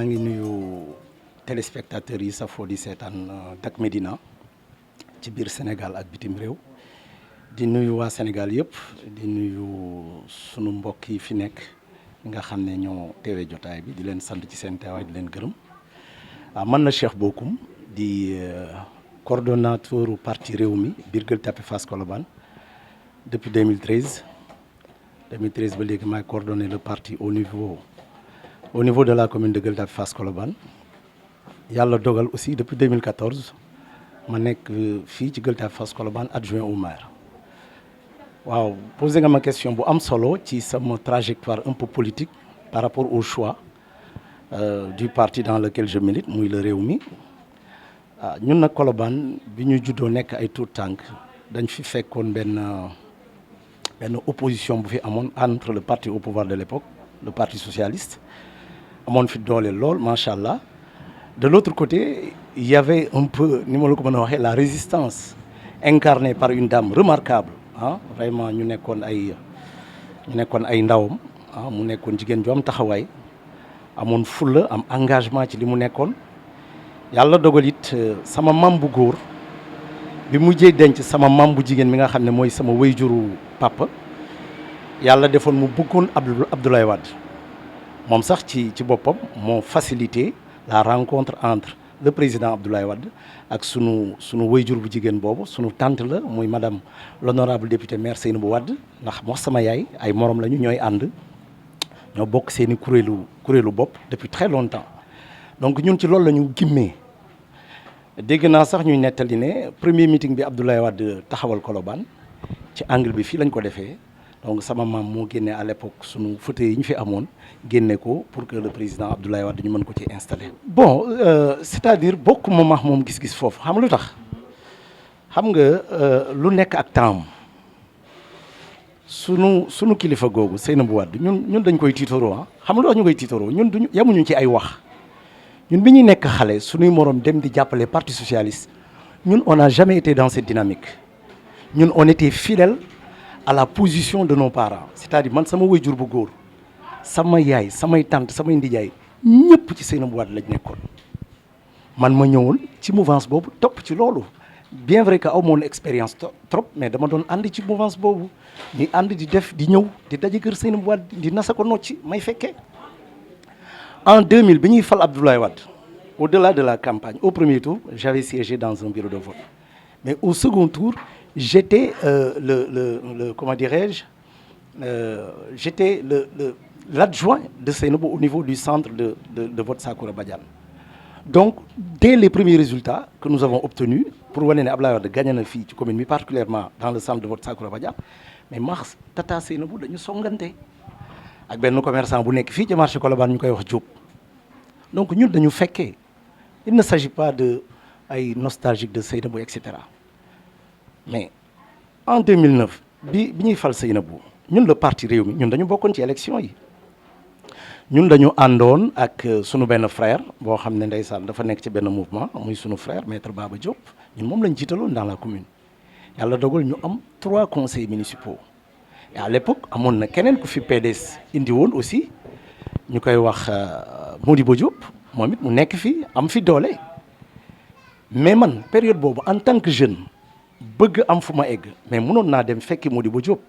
ngi nuyu téléspectateurs yi safoo di seetaan Dak Médina ci biir Sénégal ak bitim réew di nuyu waa Sénégal yëpp di nuyu sunu mbokk yi fi nekk nga xam ne ñoo teewee jotaay bi di leen sant ci seen teewaay di leen gërëm man na Cheikh Bocoum di coordonnateur parti Rewmi biir Gueule Tapée Fass Colobane depuis 2013 ba léegi maay coordonné le parti au niveau de la commune de Gueule Tapée Fass Colobane yàlla dogal aussi depuis 2014 ma nekk fii ci Gueule Tapée Fass Colobane adjoint au maire waaw posé nga ma question bu am solo ci sama trajectoire un peu politique par rapport au choix du parti dans lequel je milite muy le Rewmi ñun nag Colobane bi ñu juddoo nekk ay tuut tànk dañ fi fekkoon benn opposition bu fi amoon entre le parti au pouvoir de l'époque le parti socialiste amoon fi doole lool macha allah de l'autre côté il y avait un peu ni ma la ko mën a waxee la résistance incarnée par une dame remarquable vraiment ñu nekkoon ay ndawam mu nekkoon jigéen ju am taxawaay amoon fulla am engagement ci li mu nekkoon yàlla dogal it sama mam bu góor bi mujjee denc sama mam bu jigéen mi nga xam ne mooy sama wayjuru papa yàlla defoon mu bëggoon Abdoulaye Wade moom sax ci boppam moo facilité la rencontre entre le président Abdoulaye Wade ak sunu wayjur bu jigéen boobu sunu tante la muy madame l'honorable député maire Seynabou Wade ndax moo sama yaay ay morom lañu ñooy ànd ñoo bokk seeni kuréelu bopp depuis très longtemps donc ñun ci loolu la ñu gimmee dégg naa sax ñuy nettali ne premier meeting bi Abdoulaye Wade taxawal Colobane ci angle bi fii lañ ko defee donc sama maam moo génne à l'époque sunu fauteuil yi ñu fi amoon génne ko pour que le président Abdoulaye Wade ñu mën ko ci installer. bon c'est-à-dire bokk moom ak moom gis-gis foofu xam lu tax xam nga lu nekk ak temps sunu kilifa googu Seynabou Wade ñun dañ koy tiitaroo xam nga lu tax ñu koy tiitaroo ñun duñu yemuñu ci ay wax ñun bi ñuy nekk xale suñuy moroom dem di jàppale parti socialiste ñun on n'a jamais été dans cette dynamique ñun on était fidèle à la position de nos parents c'est-à-dire man sama waajur bu góor sama yaay samay tante samay ndijaay ñëpp ci Seynabou Wade lañ nekkoon man ma ñëwoon ci mouvance boobu topp ci loolu bien vrai que aw moon expérience trop mais dama doon ànd ci mouvance boobu ñuy ànd di def di ñëw di daje kër Seynabou Wade di nasa ko nocci may fekkee en 2000 bi ñuy fal Abdoulaye Wade au-delà de la campagne au premier tour j'avais siégé dans un bureau de vote mais au second tour j'étais comment dirais-je j'étais l'adjoint de Seynabou au niveau du centre de vote Sakoura Badiane donc dès les premiers résultats que nous avons obtenus pour wane ne Abdoulaye Wade gagné na fii ci commune bi particulièrement dans le centre de vote Sakoura Badiane mais max tata Seynabou dañu songante ak benn commerçant bu nekk fii ci marché Colobane ñu koy wax Diop donc ñun dañu fekkee il ne s'agit pas de ay nostalgique de Seynabou et cetera mais en 2009 bi ñuy fal Seynabou ñun le parti Rewmi ñun dañu bokkoon ci élection yi ñun dañu àndoon ak sunu benn frère boo xam ne ndeysaan dafa nekk ci benn mouvement muy sunu frère maître Baba Diop ñun moom lañ jiitaloon dans la commune yàlla dogal ñu am 3 conseils municipaux et à l'époque amoon na keneen ku fi PDS indi woon aussi ñu koy wax Modibo Diop moom it mu nekk fi am fi doole mais man période boobu en tant que jeune bëgg am fu ma egg mais mënoon naa dem fekki Modibo Diop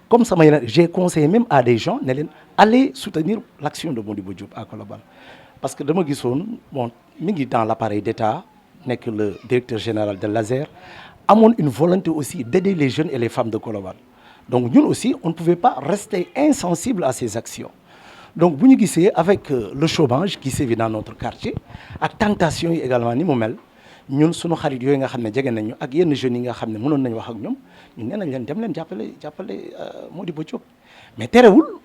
comme sama yeneen j'ai conseillé même à des gens ne leen allez soutenir l'action de Modibo Diop à Colobane parce que dama gisoon bon mi ngi dans l'appareil d'État nekk le directeur général de l'ASER amoon une volonté aussi d'aider les jeunes et les femmes de Colobane donc ñun aussi on ne pouvait pas rester insensible à ces actions donc bu ñu gisee avec le chômage qui sévit dans notre quartier ak tentation yi également ni mu mel ñun suñu xarit yooyu nga xam ne jege nañu ak yenn jeunes yi nga xam ne mënoon nañu wax ak ñoom ñun nee nañ leen dem leen jàppale Modibo Diop mais terewul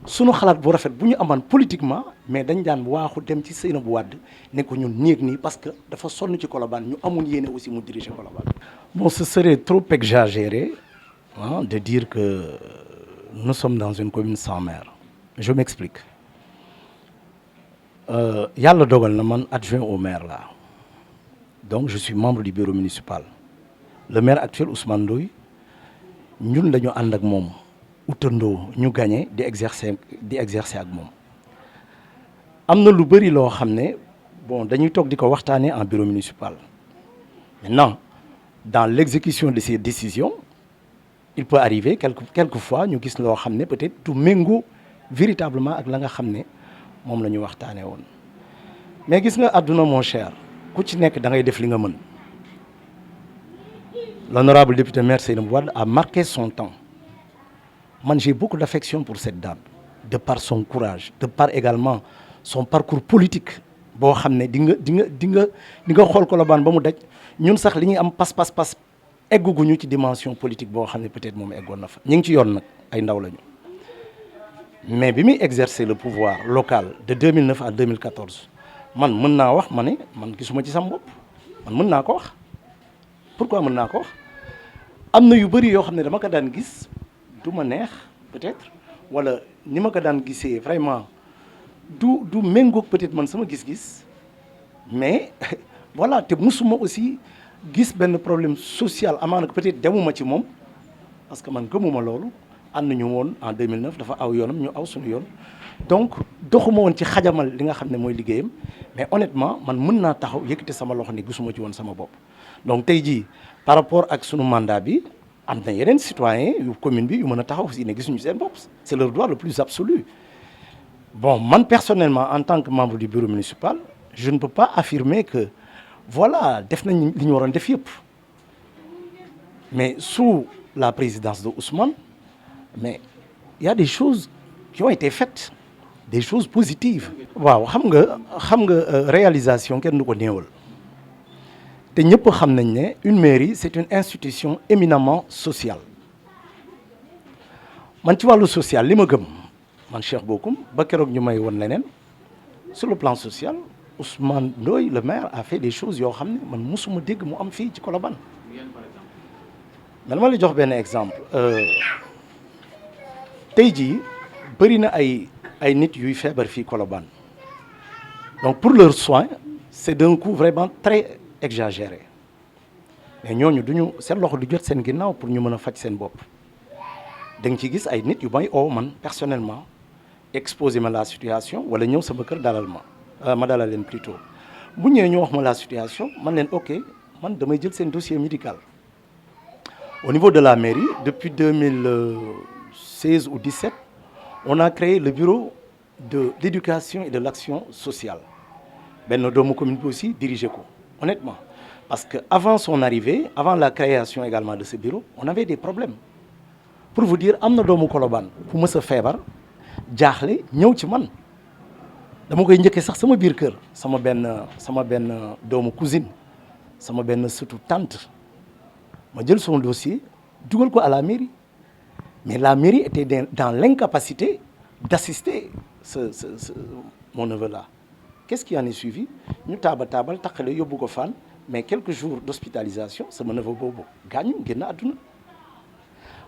suñu xalaat bu rafet bu ñu amaan politiquement mais dañ daan waaxu dem ci Seynabou Wade ne ko ñun néeg nii parce que dafa sonn ci Colobane ñu amoon yéene aussi mu diriger Colobane. Bon, ce serait trop exagéré de dire que nous sommes dans une commune sans maire. Je m'explique. Yàlla dogal na man adjoint au maire là donc je suis membre du bureau municipal le maire actuel Ousmane Ndoye ñun dañu ànd ak moom utandoo ñu gagné di exercer ak moom am na lu bëri loo xam ne bon dañuy toog di ko waxtaanee en bureau municipal. Maintenant dans l'exécution de ces décisions il peut arriver quelquefois ñu gis loo xam ne peut-être du méngoo véritablement ak la nga xam ne moom la ñu waxtaanee woon mais gis nga àdduna mon cher ku ci nekk da ngay def li nga mën. L'honorable député maire Seynabou Wade a marqué son temps. Man j'ai beaucoup d'affection pour cette dame de par son courage de par également son parcours politique boo xam ne di nga xool Colobane ba mu daj ñun sax li ñuy am pas egguguñu ci dimension politique boo xam ne peut-être moom eggoon na fa ñu ngi ci yoon nag ay ndaw lañu mais bi muy exercer le pouvoir local de 2009 à 2014 man mën naa wax ma ne man gisuma ci sama bopp man mën naa ko wax. Pourquoi mën naa ko wax am na yu bëri yoo xam ne dama ko daan gis du ma neex peut-être wala ni ma ko daan gisee vraiment du méngoog peut-être man sama gis-gis mais voilà te musuma aussi gis benn problème social amaana peut-être demuma ci moom parce que man gëmuma loolu ànd nañu woon en 2009 dafa aw yoonam ñu aw suñu yoon donc doxuma woon ci xajamal li nga xam ne mooy liggéeyam mais honnêtement man mën naa taxaw yëkkati sama loxo ne gisuma ci woon sama bopp. Donc tey jii par rapport ak sunu mandat bi am na yeneen citoyens yu commune bi yu mën a taxaw aussi ne gisuñu seen bopp c'est leur droit le plus absolu. Bon man personnellement en tant que membre du bureau municipal je ne peux pas affirmer que voilà def nañ li ñu waroon def yëpp mais sous la présidence de Ousmane mais il y a des choses qui ont été faites des choses positives. waaw xam nga réalisation kenn du ko néewal. te ñëpp xam nañ ne une mairie c'est une institution éminemment sociale man ci wàllu social li ma gëm man Cheikh Bocoum ba keroog ñu may woon leneen sur le plan social Ousmane Ndoye le maire a fait des choses yoo xam ne man mosuma dégg mu am fii ci Colobane. man ma la jox benn exemple tey jii bëri na ay nit yuy feebar fii Colobane donc pour leurs soins c'est d'un coût vraiment très exagéré mais ñooñu duñu seen loxo du jot seen ginnaaw pour ñu mën a faj seen bopp da nga ci gis ay nit yu may oo man personnellement exposer ma la situation wala ñëw sama kër dalal ma dalal leen plutôt bu ñëwee ñu wax ma la situation man leen ok man damay jël seen dossier médical au niveau de la mairie depuis 2016 ou 17 on a créé le bureau de l'éducation et de l'action sociale benn doomu commune bi aussi dirigé ko honnêtement parce que avant son arrivée avant la création également de ce bureau on avait des problèmes pour vous dire am na doomu Colobane fu mës a feebar jaaxle ñëw ci man dama koy njëkkee sax sama biir kër sama benn doomu cousine sama benn surtout tante ma jël son dossier dugal ko à la mairie mais la mairie était dans l'incapacité d'assister mon neveu là. Qu'est-ce qui en est suivi ñu taabal taqale yóbbu ko Fann mais quelques jours d'hospitalisation sama neveu boobu gaañu génn àdduna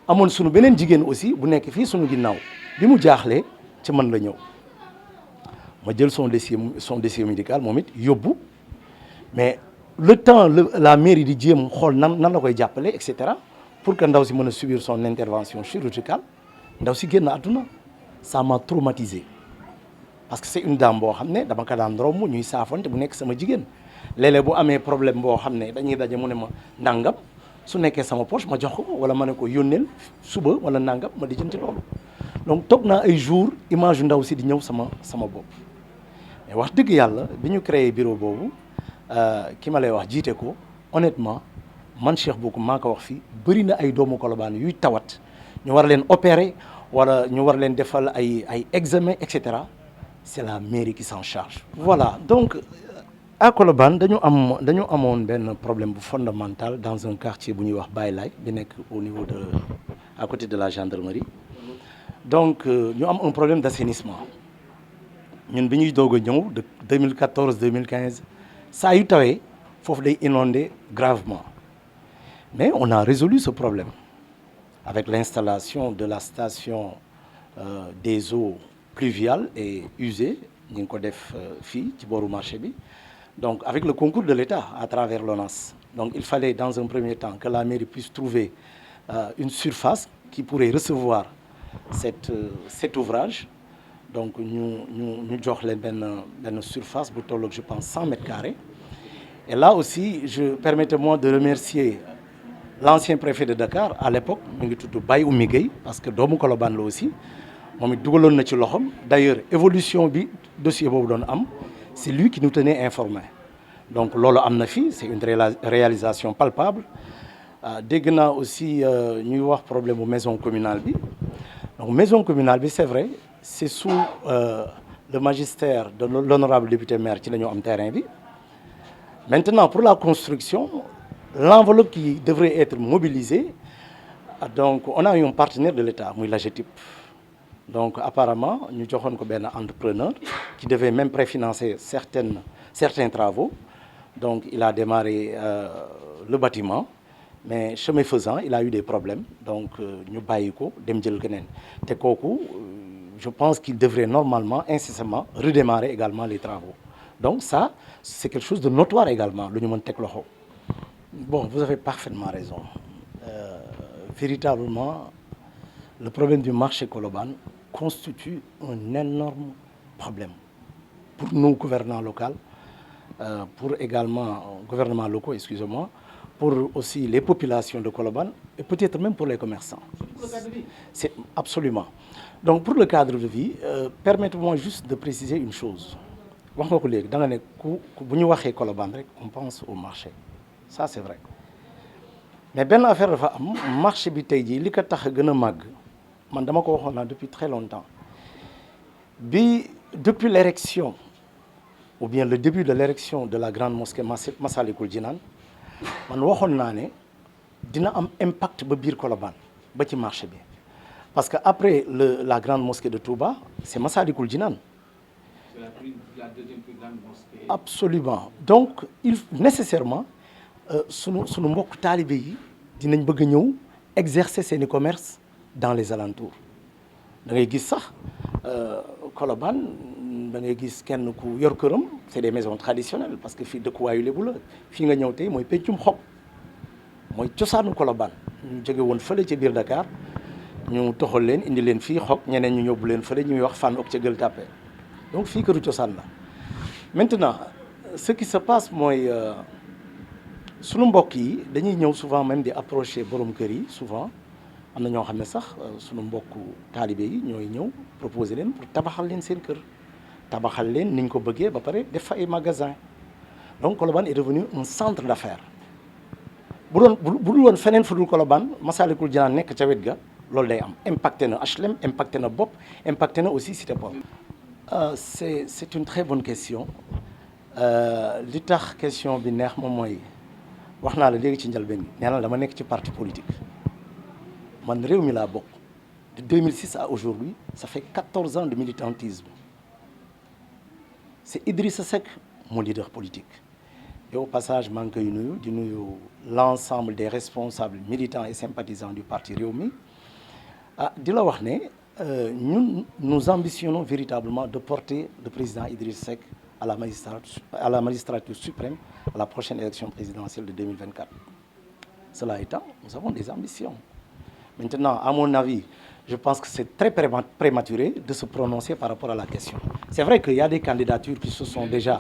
amoon sunu beneen jigéen aussi bu nekk fii sunu ginnaaw bi mu jaaxlee ci man la ñëw ma jël son dossier médical moom it yóbbu mais le temps la mairie di jéem xool nan la koy jàppale et cetera pour que ndaw si mën a subir son intervention chirurgicale ndaw si génn àdduna ça m'a traumatisé parce que c'est une dame boo xam ne dama ko daan romb ñuy saafante bu nekk sama jigéen léeg-léeg bu amee problème boo xam ne dañuy daje mu ne ma nangam su nekkee sama poche ma jox ko wala ma ne ko yónneel suba wala nangam ma di jënti loolu donc toog naa ay jours image yu ndaw si di ñëw sama bopp mais wax dëgg yàlla bi ñu créé bureau boobu ki ma lay wax jiite ko honnêtement man Cheikh Bocoum maa ko wax fii bëri na ay doomu Colobane yuy tawat ñu war leen opérer wala ñu war leen defal ay examen et cetera c'est la mairie qui s'en charge. Voilà donc à Colobane dañu amoon benn problème bu fondamental dans un quartier bu ñuy wax Baye Laye bi nekk au niveau de à côté de la gendarmerie donc ñu am un problème d'assainissement ñun bi ñuy doog a ñëw de 2014 2015 saa yu tawee foofu day inondé gravement mais on a résolu ce problème avec l'installation de la station des eaux pluviales et usées ñu ngi ko def fii ci booru marché bi donc avec le concours de l'État à travers l'ONAS donc il fallait dans un premier temps que la mairie puisse trouver une surface qui pourrait recevoir cet ouvrage donc ñu jox leen benn surface bu tolloog je pense 100 mètres carrés et là aussi permettez-moi de remercier l'ancien préfet de Dakar à l'époque mi ngi tudd Baye Oumy Gueye parce que doomu Colobane la aussi moom it dugaloon na ci loxoom d'ailleurs évolution bi dossier boobu doon am c'est lui qui nous tenait informés donc loolu am na fi c'est une réalisation palpable dégg naa aussi ñuy wax problème bu maison communale bi donc maison communale bi c'est vrai c'est sous le magistère de l'honorable député maire ci la ñu am terrain bi maintenant pour la construction l'enveloppe qui devrait être mobilisée donc on a eu un partenaire de l'État muy l'AGETIP donc apparemment ñu joxoon ko benn entrepreneur qui devait même préfinancer certains travaux donc il a démarré le bâtiment mais chemin faisant il a eu des problèmes donc ñu bàyyi ko dem jël keneen te kooku je pense qu'il devrait normalement incessamment redémarrer également les travaux donc ça c'est quelque chose de notoire également lu ñu mën teg loxo. Bon, vous avez parfaitement raison. Véritablement, le problème du marché Colobane constitue un énorme problème pour nous, gouvernants locaux, pour également, gouvernements locaux, excusez-moi, pour aussi les populations de Colobane et peut-être même pour les commerçants. C'est absolument. Donc, pour le cadre de vie, permettez-moi juste de préciser une chose. Wax nga ko léegi da nga ne bu ñu waxee Colobane rek on pense au marché. Ça c'est vrai mais benn affaire dafa am marché bi tey jii li ko tax a gën a màgg man dama ko waxoon naa depuis très longtemps depuis l'érection ou bien le début de l'érection de la grande mosquée Massalikul Jinaan man waxoon naa ne dina am impact ba biir Colobane ba ci marché bi parce que après la grande mosquée de Touba c'est Massalikul Jinaan. C'est la deuxième plus grande mosquée. Absolument donc nécessairement sunu mbokk taalibe yi dinañ bëgg a ñëw exercer seeni commerce dans les alentours da ngay gis sax Colobane da ngay gis kenn ku yor këram c'est des maisons traditionnelles parce que fii dëkkuwaayu Lébu la fii nga ñëw tey mooy peccum xob mooy cosaanu Colobane ñu jóge woon fële ca biir Dakar ñu toxal leen indi leen fii xob ñeneen ñu yóbbu leen fële ñuy wax Fann ok ca Gueule Tapée donc fii këru cosaan la maintenant ce qui se passe mooy sunu mbokk yi dañuy ñëw souvent même di approcher borom kër yi souvent am na ñoo xam ne sax sunu mbokku taalibe yi ñooy ñëw proposer leen pour tabaxal leen seen kër tabaxal leen niñ ko bëggee ba pare def fa ay magasins donc Colobane est devenu un centre d'affaires bu dul woon feneen fu dul Colobane Massalikul Jinaan nekk ca wet ga loolu day am impacté na HLM impacté na Bopp impacté na aussi Cité Port. C'est une très bonne question li tax question bi neex moom mooy. wax naa la léegi ci njëlbeen gi nee na dama nekk ci parti politique man réew mi laa bokk de 2006 à aujourd'hui ça fait 14 ans de militantisme c'est Idrissa Seck mon leader politique et au passage maa ngi koy nuyu di nuyu l'ensemble des responsables militants et sympathisants du parti Rewmi di la wax ne ñun nous ambitionnons véritablement de porter le président Idrissa Seck à la magistrature suprême à la prochaine élection présidentielle de 2024. Cela étant, nous avons des ambitions. Maintenant, à mon avis, je pense que c'est très prématuré de se prononcer par rapport à la question. C'est vrai qu'il y a des candidatures qui se sont déjà...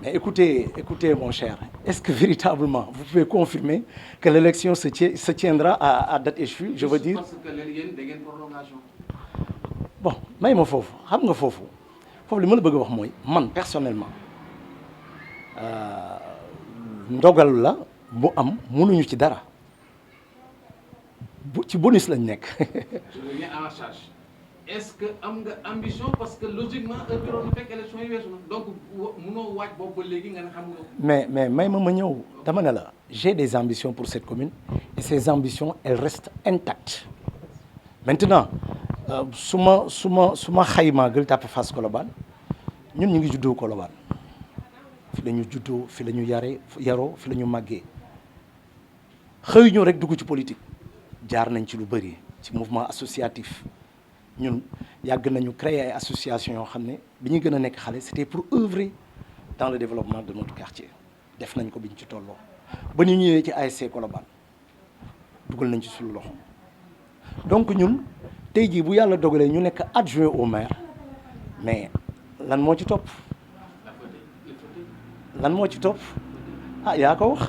Mais écoutez mon cher, est-ce que véritablement vous pouvez confirmer que l'élection se tiendra à date échue? Je veux dire... Bon, may ma foofu xam nga foofu li ma la bëgg a wax mooy man personnellement ndogal la bu am mënuñu ci dara ci bonus lañ nekk. Je reviens à la charge. Est-ce que am nga ambition parce que logiquement heure bi doon fekk élection yi weesu na donc mënoo waaj boobu ba léegi nga ne xam nga. mais may ma ñëw dama ne la j'ai des ambitions pour cette commune et ces ambitions elles restent intactes maintenant su ma xaymaa Gueule Tapée Fass Colobane ñun ñu ngi juddoo Colobane fi la ñu juddoo fi la ñu yaroo fi la ñu màggee xëy ñu rek dugg ci politique jaar nañ ci lu bëri ci mouvement associatif ñun yàgg nañu créer ay association yoo xam ne bi ñu gën a nekk xale c'était pour œuvrer dans le développement de notre quartier def nañ ko bi ñu ci tolloo ba ñu ñëwee ci ASC Colobane dugal nañ ci suñu loxo donc ñun tey jii bu yàlla dogalee ñu nekk adjoint au maire mais lan moo ci topp lan moo ci topp ah yaa ko wax